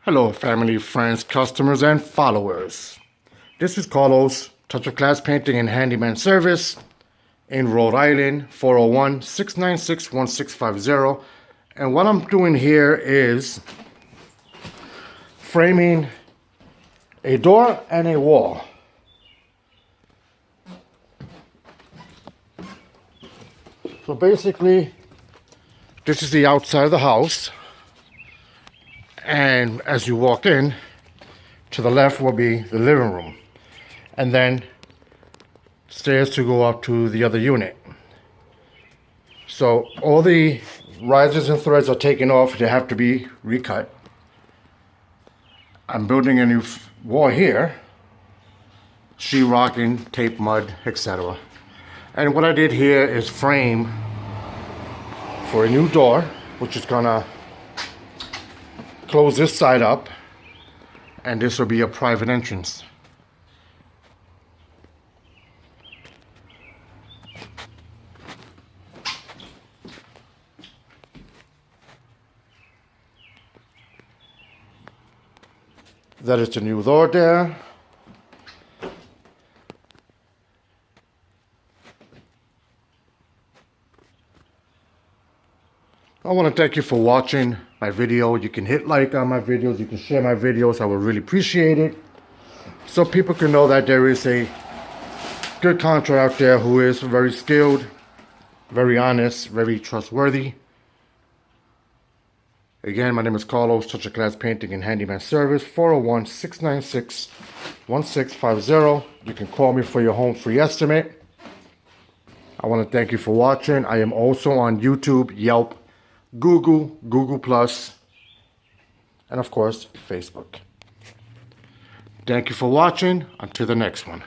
Hello, family, friends, customers, and followers. This is Carlos, Touch of Class Painting and Handyman Service in Rhode Island, 401-696-1650. And what I'm doing here is framing a door and a wall. So basically, this is the outside of the house. And as you walk in, to the left will be the living room. And then stairs to go up to the other unit. So all the risers and threads are taken off. They have to be recut. I'm building a new wall here. Sheetrocking, tape, mud, etc. And what I did here is frame for a new door, which is gonna close this side up, and this will be a private entrance. That is the new door there. I want to thank you for watching my video. You can hit like on my videos. You can share my videos. I would really appreciate it. So people can know that there is a good contractor out there who is very skilled, very honest, very trustworthy. Again, my name is Carlos, Touch of Class Painting and Handyman Service, 401-696-1650. You can call me for your home free estimate. I want to thank you for watching. I am also on YouTube, Yelp, Google Plus, and of course, Facebook. Thank you for watching. Until the next one.